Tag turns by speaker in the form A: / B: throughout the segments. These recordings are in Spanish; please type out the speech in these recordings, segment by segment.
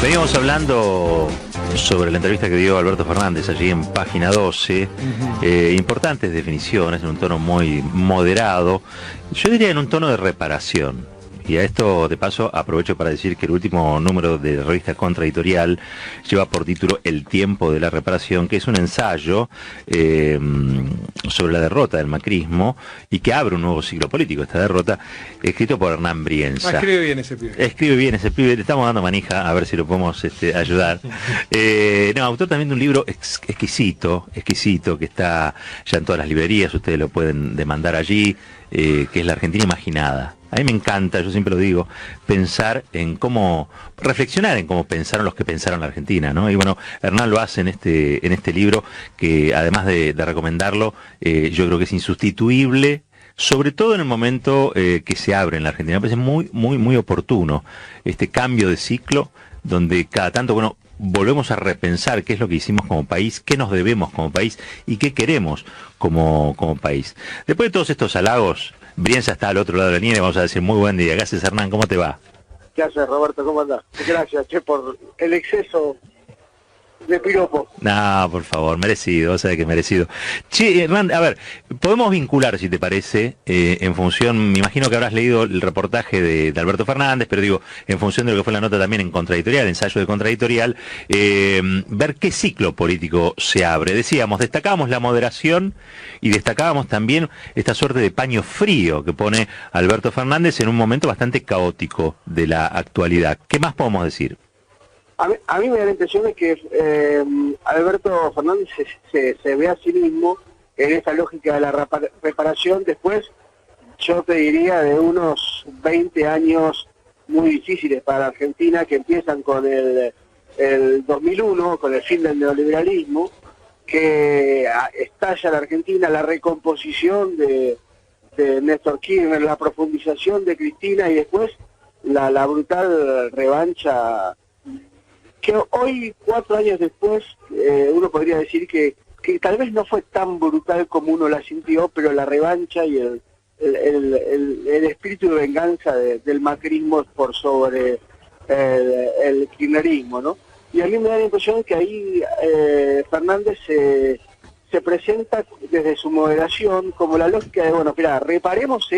A: Veníamos hablando sobre la entrevista que dio Alberto Fernández allí en página 12, importantes definiciones en un tono muy moderado, yo diría en un tono de reparación. Y a esto, de paso, aprovecho para decir que el último número de la revista Contraeditorial lleva por título El tiempo de la reparación, que es un ensayo sobre la derrota del macrismo y que abre un nuevo ciclo político, esta derrota, escrito por Hernán Brienza.
B: Escribe bien ese pibe.
A: Escribe bien ese pibe, le estamos dando manija, a ver si lo podemos ayudar. Autor también de un libro exquisito, que está ya en todas las librerías, ustedes lo pueden demandar allí, que es La Argentina Imaginada. A mí me encanta, yo siempre lo digo, reflexionar en cómo pensaron los que pensaron la Argentina, ¿no? Y bueno, Hernán lo hace en este libro, que además de recomendarlo, yo creo que es insustituible, sobre todo en el momento que se abre en la Argentina. Me parece muy oportuno este cambio de ciclo, donde cada tanto, bueno, volvemos a repensar qué es lo que hicimos como país, qué nos debemos como país y qué queremos como país. Después de todos estos halagos, Brienza está al otro lado de la línea, vamos a decir muy buen día. Gracias, Hernán, ¿cómo te va?
C: ¿Qué haces, Roberto? ¿Cómo andás? Gracias, por el exceso de piropo.
A: No, por favor, merecido, sabes que merecido. Che, Hernán, a ver, podemos vincular, si te parece, en función, me imagino que habrás leído el reportaje de Alberto Fernández, pero digo, en función de lo que fue la nota también en Contraeditorial, ensayo de Contraeditorial, ver qué ciclo político se abre. Decíamos, destacábamos la moderación y destacábamos también esta suerte de paño frío que pone Alberto Fernández en un momento bastante caótico de la actualidad. ¿Qué más podemos decir?
C: A mí me da la impresión de que Alberto Fernández se ve a sí mismo en esta lógica de la reparación. Después, yo te diría, de unos 20 años muy difíciles para Argentina, que empiezan con el 2001, con el fin del neoliberalismo, que estalla la Argentina, la recomposición de Néstor Kirchner, la profundización de Cristina y después la brutal revancha, que hoy, 4 años después, uno podría decir que tal vez no fue tan brutal como uno la sintió, pero la revancha y el espíritu de venganza del macrismo por sobre el kirchnerismo, ¿no? Y a mí me da la impresión que ahí Fernández se presenta desde su moderación como la lógica de, bueno, mira, reparemos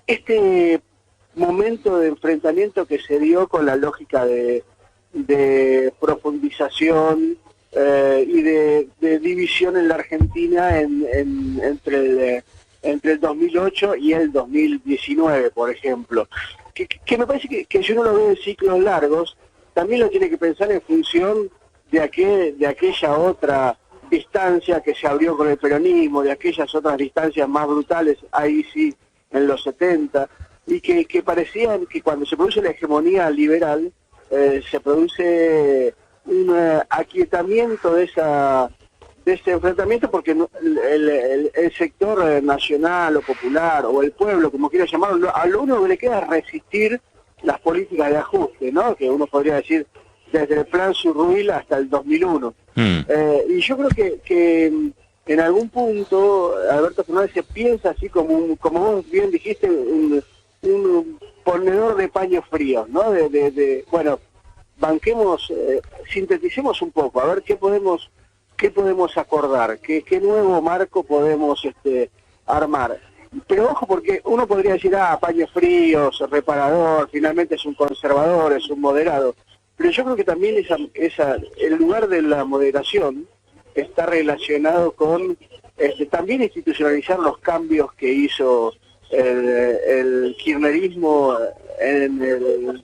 C: este momento de enfrentamiento que se dio con la lógica de profundización y de división en la Argentina entre el 2008 y el 2019, por ejemplo. Que me parece que si uno lo ve en ciclos largos, también lo tiene que pensar en función de aquella otra distancia que se abrió con el peronismo, de aquellas otras distancias más brutales, ahí sí, en los 70, y que parecían que cuando se produce la hegemonía liberal, se produce un aquietamiento de ese enfrentamiento, porque el sector nacional o popular o el pueblo, como quiera llamarlo, a lo único que le queda es resistir las políticas de ajuste, ¿no? Que uno podría decir desde el plan Surruil hasta el 2001. Y yo creo que en algún punto Alberto Fernández se piensa así como vos bien dijiste, un ponedor de paños fríos, ¿no? Bueno, banquemos, sinteticemos un poco, a ver qué podemos acordar, qué nuevo marco podemos armar. Pero ojo, porque uno podría decir, paños fríos, reparador, finalmente es un conservador, es un moderado. Pero yo creo que también el lugar de la moderación está relacionado con también institucionalizar los cambios que hizo el kirchnerismo en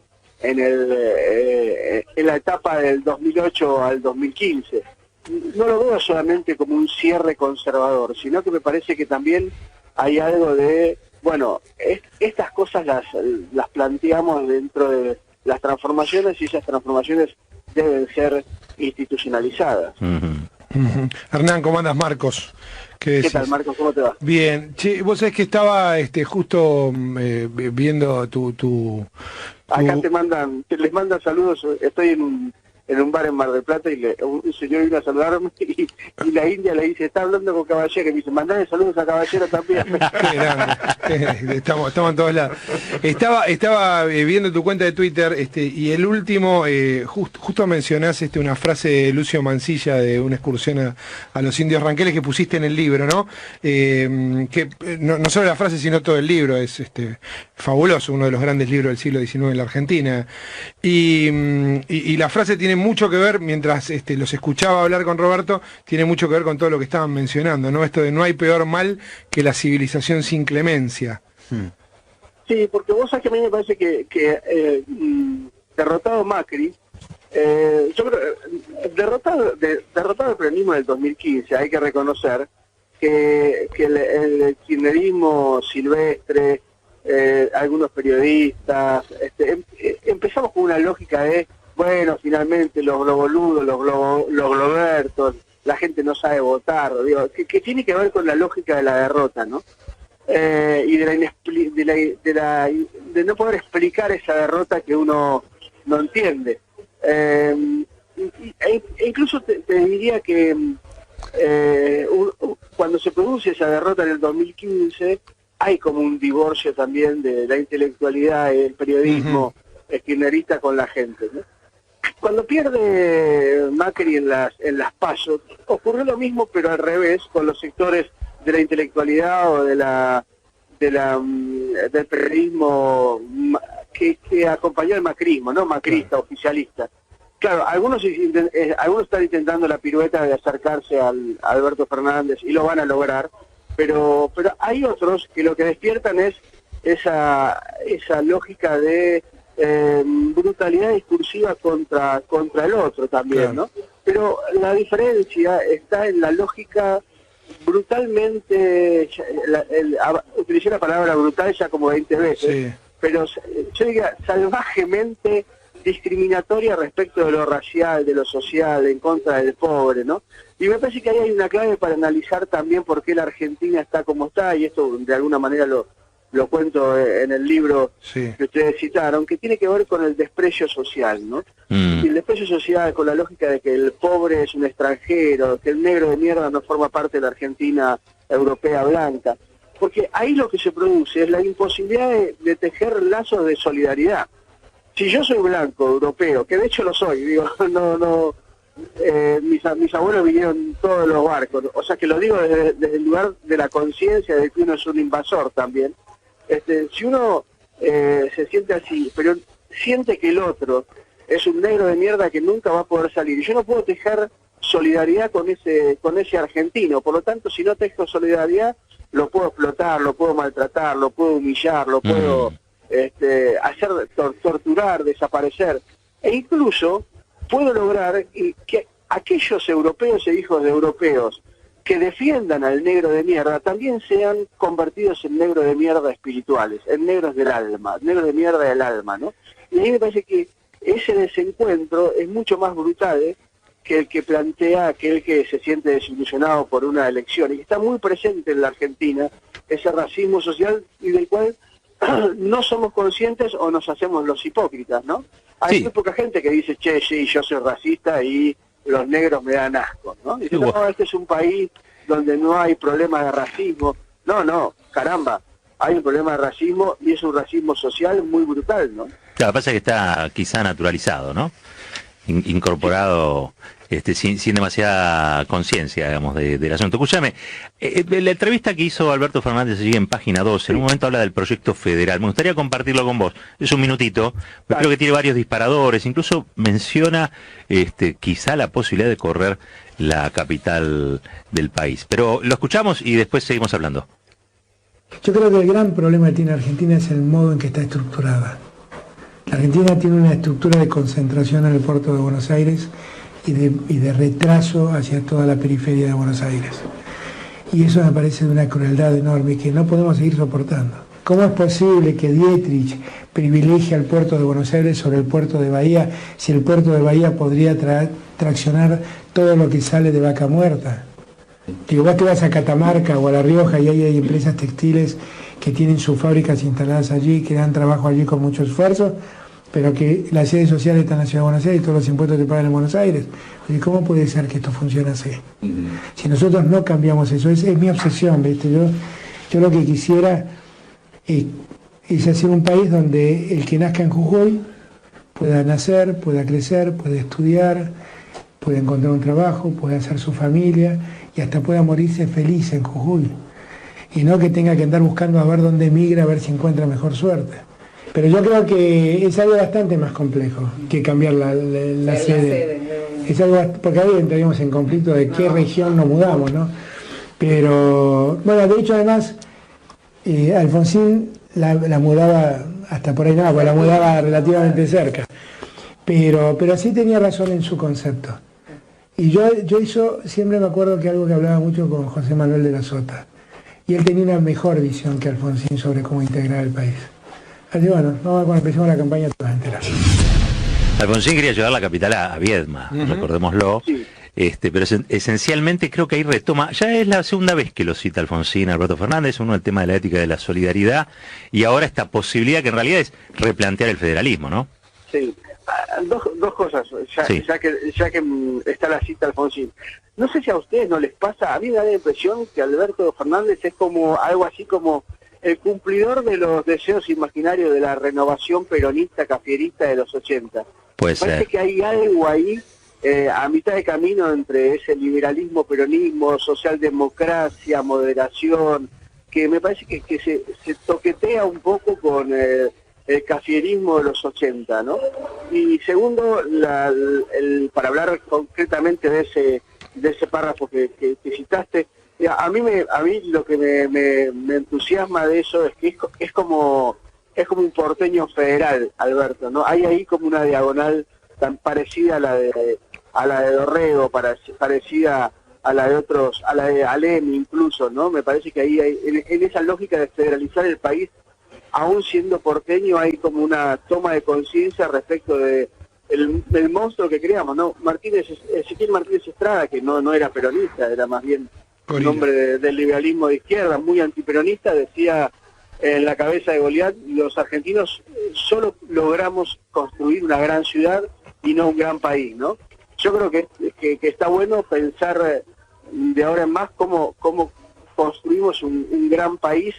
C: la etapa del 2008 al 2015. No lo veo solamente como un cierre conservador, sino que me parece que también hay algo de, bueno, estas cosas las planteamos dentro de las transformaciones y esas transformaciones deben ser institucionalizadas.
B: Hernán, ¿cómo andas? Marcos.
C: ¿Qué tal, Marcos? ¿Cómo te va?
B: Bien. Che, vos sabés que estaba justo viendo tu...
C: Acá les mandan saludos, estoy en en un bar en Mar del Plata y un señor vino a saludarme y la india le dice, está hablando con Caballero, y me dice, mandale saludos a Caballero también.
B: Qué grande. Estamos en todos lados. Estaba viendo tu cuenta de Twitter, y el último, justo mencionás una frase de Lucio Mansilla de una excursión a los indios ranqueles que pusiste en el libro, ¿no? Que no solo la frase, sino todo el libro, es fabuloso, uno de los grandes libros del siglo XIX en la Argentina. Y la frase tiene mucho que ver, mientras los escuchaba hablar con Roberto, tiene mucho que ver con todo lo que estaban mencionando, ¿no? Esto de no hay peor mal que la civilización sin clemencia.
C: Sí, porque vos sabés que a mí me parece que derrotado Macri, yo creo, derrotado el peronismo del 2015, hay que reconocer que el kirchnerismo silvestre, algunos periodistas, empezamos con una lógica de, bueno, finalmente los globoludos, los globertos, la gente no sabe votar, digo, que tiene que ver con la lógica de la derrota, ¿no? Y de no poder explicar esa derrota que uno no entiende. Incluso te diría que cuando se produce esa derrota en el 2015, hay como un divorcio también de la intelectualidad y el periodismo kirchnerista con la gente, ¿no? Cuando pierde Macri en las PASO, ocurrió lo mismo, pero al revés, con los sectores de la intelectualidad o del periodismo que acompañó el macrismo, no macrista, oficialista. Claro, algunos están intentando la pirueta de acercarse a Alberto Fernández y lo van a lograr, pero hay otros que lo que despiertan es esa lógica de brutalidad discursiva contra el otro también, ¿no? Pero la diferencia está en la lógica brutalmente, utilicé la palabra brutal ya como 20 veces, sí. Pero yo diría salvajemente discriminatoria respecto de lo racial, de lo social, en contra del pobre, ¿no? Y me parece que ahí hay una clave para analizar también por qué la Argentina está como está, y esto de alguna manera lo cuento en el libro que ustedes citaron, que tiene que ver con el desprecio social, ¿no? Y el desprecio social con la lógica de que el pobre es un extranjero, que el negro de mierda no forma parte de la Argentina europea blanca. Porque ahí lo que se produce es la imposibilidad de tejer lazos de solidaridad. Si yo soy blanco, europeo, que de hecho lo soy, digo, mis abuelos vinieron en todos los barcos, o sea que lo digo desde el lugar de la conciencia de que uno es un invasor también. Si uno se siente así, pero siente que el otro es un negro de mierda que nunca va a poder salir, y yo no puedo tejer solidaridad con ese argentino, por lo tanto, si no tejo solidaridad, lo puedo explotar, lo puedo maltratar, lo puedo humillar, lo puedo torturar, desaparecer, e incluso puedo lograr que aquellos europeos e hijos de europeos que defiendan al negro de mierda también sean convertidos en negros de mierda espirituales, en negros del alma, negros de mierda del alma, ¿no? Y a mí me parece que ese desencuentro es mucho más brutal que el que plantea aquel que se siente desilusionado por una elección, y está muy presente en la Argentina ese racismo social y del cual no somos conscientes o nos hacemos los hipócritas, ¿no? Hay muy poca gente que dice, che, sí, yo soy racista y los negros me dan asco, ¿no? Dice, no, este es un país donde no hay problema de racismo. No, caramba, hay un problema de racismo y es un racismo social muy brutal, ¿no?
A: Claro, pasa que está quizá naturalizado, ¿no? Incorporado sin demasiada conciencia, digamos, del asunto. Escúchame, la entrevista que hizo Alberto Fernández allí en página 12, en un momento habla del proyecto federal. Me gustaría compartirlo con vos. Es un minutito, pero creo que tiene varios disparadores. Incluso menciona quizá la posibilidad de correr la capital del país. Pero lo escuchamos y después seguimos hablando.
D: Yo creo que el gran problema que tiene Argentina es el modo en que está estructurada. La Argentina tiene una estructura de concentración en el puerto de Buenos Aires y de retraso hacia toda la periferia de Buenos Aires. Y eso me parece de una crueldad enorme que no podemos seguir soportando. ¿Cómo es posible que Dietrich privilegie al puerto de Buenos Aires sobre el puerto de Bahía si el puerto de Bahía podría traccionar todo lo que sale de Vaca Muerta? Digo, vos te vas a Catamarca o a La Rioja y ahí hay empresas textiles que tienen sus fábricas instaladas allí, que dan trabajo allí con mucho esfuerzo, pero que la sede social está en la Ciudad de Buenos Aires y todos los impuestos te pagan en Buenos Aires. Oye, ¿cómo puede ser que esto funcione así? Si nosotros no cambiamos eso, es mi obsesión, ¿viste? Yo lo que quisiera es hacer un país donde el que nazca en Jujuy pueda nacer, pueda crecer, pueda estudiar, pueda encontrar un trabajo, pueda hacer su familia y hasta pueda morirse feliz en Jujuy. Y no que tenga que andar buscando a ver dónde migra, a ver si encuentra mejor suerte. Pero yo creo que es algo bastante más complejo que cambiar la sede. Es algo, porque ahí entraríamos en conflicto de qué región nos mudamos, ¿no? Pero, bueno, de hecho además, Alfonsín la mudaba hasta por ahí nada, porque la mudaba relativamente cerca. Pero sí tenía razón en su concepto. Y yo eso, siempre me acuerdo que algo que hablaba mucho con José Manuel de la Sota. Y él tenía una mejor visión que Alfonsín sobre cómo integrar el país. Así bueno, cuando empecemos la campaña te vas a enterar.
A: Alfonsín quería llevar la capital a Viedma, recordémoslo.
C: Sí.
A: Pero esencialmente creo que ahí retoma, ya es la segunda vez que lo cita Alfonsín, Alberto Fernández, uno el tema de la ética de la solidaridad, y ahora esta posibilidad que en realidad es replantear el federalismo, ¿no?
C: Sí, dos cosas, ya que está la cita Alfonsín. No sé si a ustedes no les pasa, a mí me da la impresión que Alberto Fernández es como algo así como el cumplidor de los deseos imaginarios de la renovación peronista, cafierista de los 80.
A: Puede ser.
C: Parece que hay algo ahí a mitad de camino entre ese liberalismo, peronismo, socialdemocracia, moderación, que me parece que se toquetea un poco con el cafierismo de los 80, ¿no? Y segundo, para hablar concretamente de ese párrafo que citaste, a mí lo que me entusiasma de eso es que es como un porteño federal, Alberto, ¿no? Hay ahí como una diagonal tan parecida a la de Dorrego, parecida a la de otros, a la de Alem incluso, ¿no? Me parece que ahí hay, en esa lógica de federalizar el país, aún siendo porteño, hay como una toma de conciencia respecto de el monstruo que creamos, ¿no? Ezequiel Martínez Estrada, que no era peronista, era más bien un hombre del liberalismo de izquierda, muy antiperonista, decía en la cabeza de Goliat, los argentinos solo logramos construir una gran ciudad y no un gran país, ¿no? Yo creo que está bueno pensar de ahora en más cómo construimos un gran país,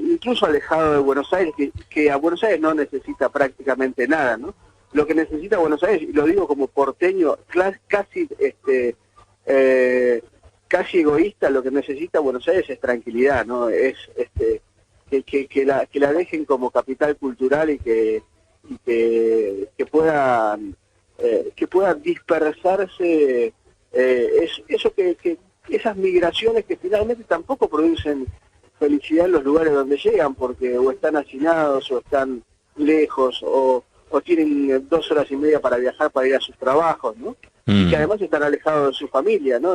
C: incluso alejado de Buenos Aires, que a Buenos Aires no necesita prácticamente nada, ¿no? Lo que necesita Buenos Aires, y lo digo como porteño, casi egoísta, lo que necesita Buenos Aires es tranquilidad, ¿no? Es que la dejen como capital cultural y que pueda dispersarse esas migraciones que finalmente tampoco producen felicidad en los lugares donde llegan, porque o están hacinados o están lejos o tienen 2 horas y media para viajar para ir a sus trabajos, ¿no? Y que además están alejados de su familia, ¿no?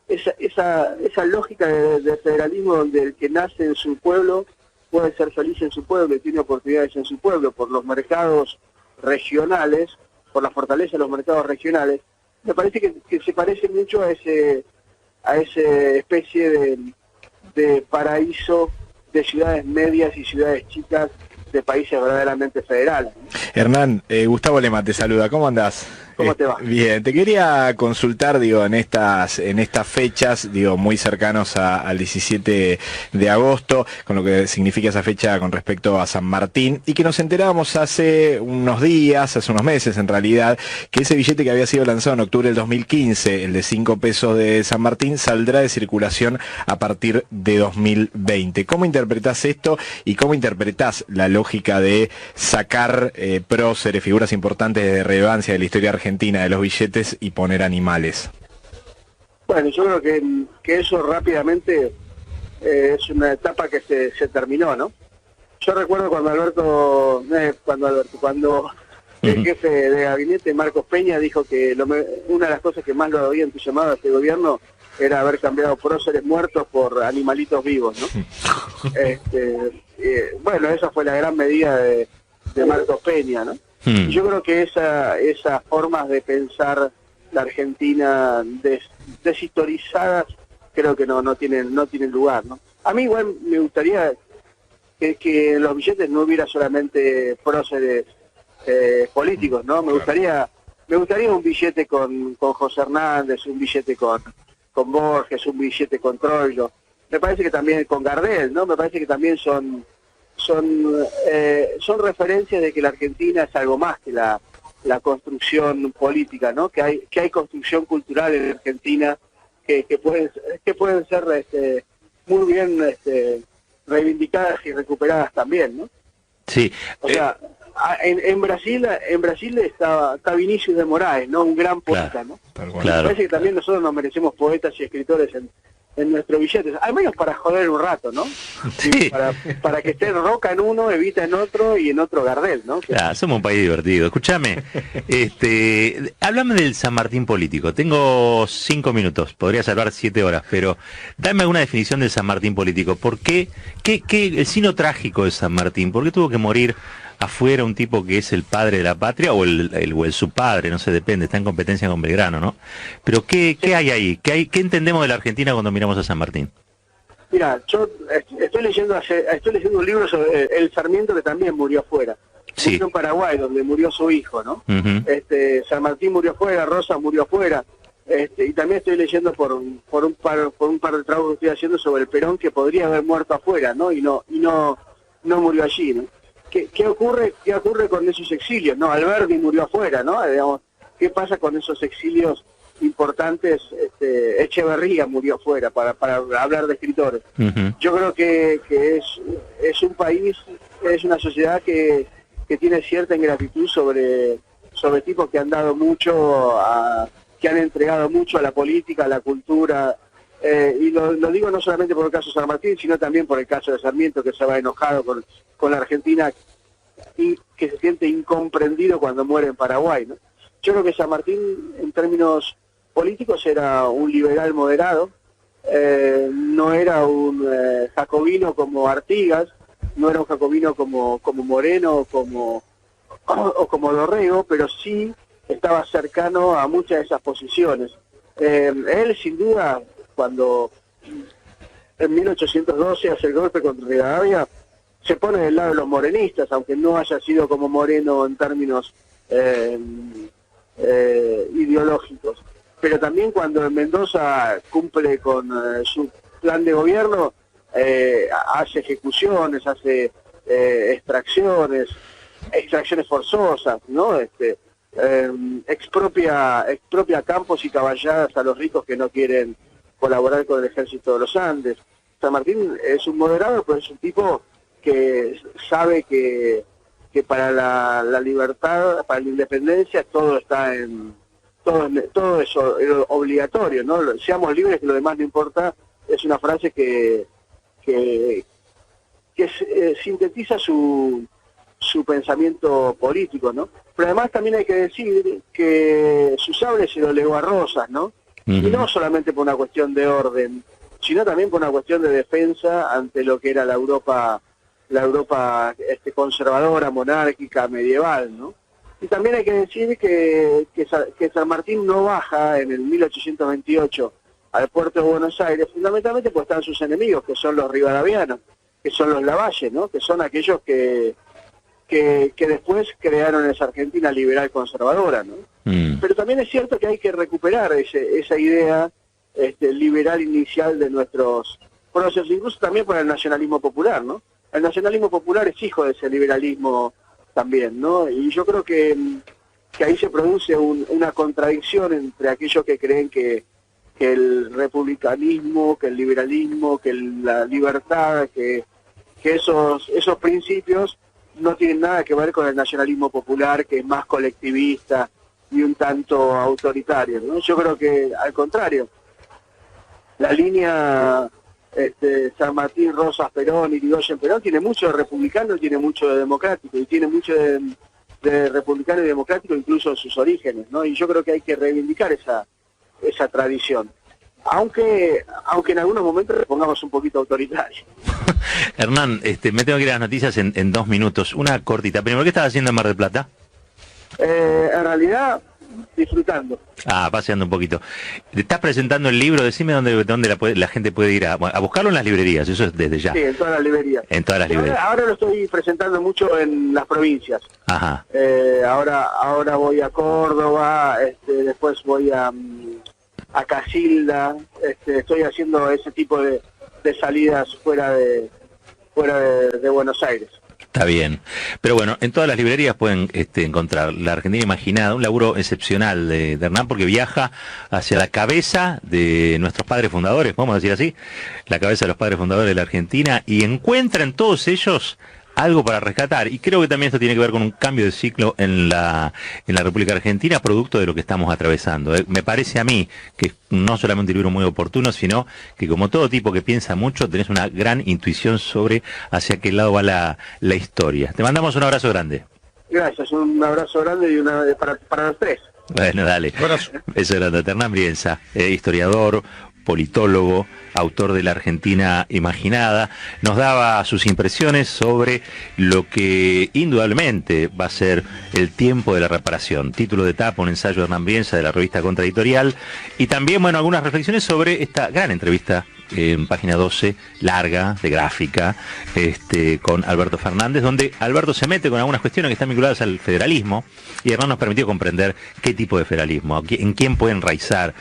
C: Esa lógica de federalismo donde el que nace en su pueblo puede ser feliz en su pueblo y tiene oportunidades en su pueblo por los mercados regionales, por la fortaleza de los mercados regionales, me parece que se parece mucho a esa especie de paraíso de ciudades medias y ciudades chicas de países verdaderamente federales.
E: Hernán, Gustavo Lema te saluda, ¿cómo andás?
C: ¿Cómo te va?
E: Bien, te quería consultar, digo, en estas fechas, digo, muy cercanos al 17 de agosto, con lo que significa esa fecha con respecto a San Martín, y que nos enterábamos hace unos meses en realidad, que ese billete que había sido lanzado en octubre del 2015, el de 5 pesos de San Martín, saldrá de circulación a partir de 2020. ¿Cómo interpretás esto y cómo interpretás la lógica de sacar próceres, figuras importantes de relevancia de la historia argentina de los billetes y poner animales?
C: Bueno, yo creo que eso rápidamente es una etapa que se terminó, ¿no? Yo recuerdo cuando el jefe de gabinete, Marcos Peña, dijo que una de las cosas que más lo había entusiasmado a este gobierno era haber cambiado próceres muertos por animalitos vivos, ¿no? Bueno, esa fue la gran medida de Marcos Peña, ¿no? Y yo creo que esas formas de pensar la Argentina deshistorizadas creo que no tienen lugar, ¿no? A mí igual me gustaría que en los billetes no hubiera solamente próceres políticos, ¿no? Me gustaría un billete con José Hernández, un billete con Borges, un billete con Troilo. Me parece que también con Gardel, ¿no? Me parece que también son referencias de que la Argentina es algo más que la construcción política, ¿no? Que hay construcción cultural en Argentina que pueden ser muy bien reivindicadas y recuperadas también, ¿no?
A: Sí.
C: O sea, en Brasil está Vinicius de Moraes, ¿no? Un gran poeta,
A: Claro,
C: ¿no?
A: claro.
C: Me parece que también nosotros nos merecemos poetas y escritores en nuestros billetes, al menos para joder un rato, ¿no?
A: Sí.
C: Para que esté Roca en uno, Evita en otro y en otro Gardel, ¿no?
A: Claro, somos un país divertido. Escúchame, háblame del San Martín político. Tengo 5 minutos, podría salvar 7 horas, pero dame alguna definición del San Martín político. ¿Por qué el signo trágico de San Martín? ¿Por qué tuvo que morir afuera un tipo que es el padre de la patria o el su padre? No sé, depende, está en competencia con Belgrano, ¿no? Pero ¿qué hay ahí? ¿Qué entendemos de la Argentina cuando miramos a San Martín?
C: Mira, yo estoy leyendo un libro sobre el Sarmiento, que también murió afuera.
A: Sí.
C: Murió en Paraguay, donde murió su hijo, ¿no?
A: Uh-huh.
C: San Martín murió afuera, Rosas murió afuera. Y también estoy leyendo por un par de trabajos que estoy haciendo sobre el Perón, que podría haber muerto afuera, ¿no? Y no murió allí, ¿no? ¿Qué ocurre con esos exilios? No, Alberdi murió afuera, ¿no? Digamos, ¿qué pasa con esos exilios importantes? Echeverría murió afuera, para hablar de escritores.
A: Uh-huh.
C: Yo creo que es un país, es una sociedad que tiene cierta ingratitud sobre tipos que han dado mucho, que han entregado mucho a la política, a la cultura. Y lo digo no solamente por el caso de San Martín, sino también por el caso de Sarmiento, que se va enojado con la Argentina y que se siente incomprendido cuando muere en Paraguay, ¿no? Yo creo que San Martín, en términos políticos, era un liberal moderado, no era un jacobino como Artigas, no era un jacobino como Moreno o como Dorrego, pero sí estaba cercano a muchas de esas posiciones. Él, sin duda, cuando en 1812 hace el golpe contra Rivadavia, se pone del lado de los morenistas, aunque no haya sido como Moreno en términos ideológicos. Pero también cuando en Mendoza cumple con su plan de gobierno, hace ejecuciones, hace extracciones forzosas, ¿no? Expropia campos y caballadas a los ricos que no quieren colaborar con el ejército de los Andes. San Martín es un moderado, pero es un tipo que sabe que para la libertad, para la independencia, todo es obligatorio, ¿no? Seamos libres, que lo demás no importa. Es una frase que sintetiza su pensamiento político, ¿no? Pero además también hay que decir que su sable se lo legó a Rosas, ¿no? Uh-huh. Y no solamente por una cuestión de orden, sino también por una cuestión de defensa ante lo que era la Europa conservadora, monárquica, medieval, ¿no? Y también hay que decir que San Martín no baja en el 1828 al puerto de Buenos Aires, fundamentalmente porque están sus enemigos, que son los rivadavianos, que son los Lavalle, ¿no? Que son aquellos que después crearon esa Argentina liberal conservadora, ¿no? Pero también es cierto que hay que recuperar esa idea liberal inicial de nuestros procesos, incluso también por el nacionalismo popular, ¿no? El nacionalismo popular es hijo de ese liberalismo también, ¿no? Y yo creo que ahí se produce una contradicción entre aquellos que creen que el republicanismo, que el liberalismo, que la libertad, que esos principios no tienen nada que ver con el nacionalismo popular, que es más colectivista y un tanto autoritario, ¿no? Yo creo que, al contrario, la línea San Martín, Rosas, Perón, Irigoyen, Perón tiene mucho de republicano y tiene mucho de democrático, y tiene mucho de republicano y democrático incluso en sus orígenes, ¿no? Y yo creo que hay que reivindicar esa tradición, aunque en algunos momentos le pongamos un poquito autoritario.
A: Hernán, me tengo que ir a las noticias en 2 minutos. Una cortita. Primero, ¿qué estás haciendo en Mar del Plata?
C: En realidad disfrutando.
A: Paseando un poquito. Te estás presentando el libro, decime dónde la gente puede ir a buscarlo en las librerías, eso es desde ya.
C: Sí, en todas las librerías.
A: En todas las librerías.
C: Ahora lo estoy presentando mucho en las provincias.
A: Ajá.
C: Ahora voy a Córdoba, después voy a Casilda, estoy haciendo ese tipo de salidas fuera de Buenos Aires.
A: Está bien. Pero bueno, en todas las librerías pueden encontrar La Argentina Imaginada, un laburo excepcional de Hernán, porque viaja hacia la cabeza de nuestros padres fundadores, vamos a decir así, la cabeza de los padres fundadores de la Argentina, y encuentra en todos ellos algo para rescatar, y creo que también esto tiene que ver con un cambio de ciclo en la República Argentina, producto de lo que estamos atravesando. Me parece a mí que no solamente un libro muy oportuno, sino que como todo tipo que piensa mucho, tenés una gran intuición sobre hacia qué lado va la historia. Te mandamos un abrazo grande.
C: Gracias, un abrazo grande y para los tres.
A: Bueno, dale. Beso grande. Hernán Brienza, historiador, politólogo, autor de La Argentina Imaginada, nos daba sus impresiones sobre lo que indudablemente va a ser el tiempo de la reparación. Título de tapa, un ensayo de Hernán Brienza de la revista Contraeditorial, y también, bueno, algunas reflexiones sobre esta gran entrevista en página 12, larga, de gráfica, con Alberto Fernández, donde Alberto se mete con algunas cuestiones que están vinculadas al federalismo, y Hernán nos permitió comprender qué tipo de federalismo, en quién puede enraizar,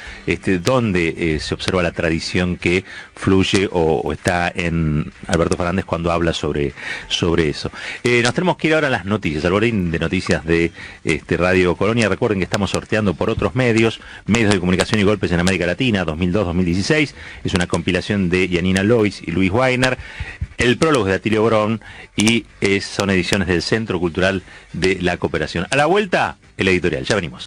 A: dónde se observa la tradición que fluye o está en Alberto Fernández cuando habla sobre eso. Nos tenemos que ir ahora a las noticias, al boletín de noticias de Radio Colonia. Recuerden que estamos sorteando por otros medios de comunicación y golpes en América Latina, 2002-2016, es una compilación de Yanina Lois y Luis Weiner. El prólogo es de Atilio Brón y son ediciones del Centro Cultural de la Cooperación. A la vuelta, el editorial. Ya venimos.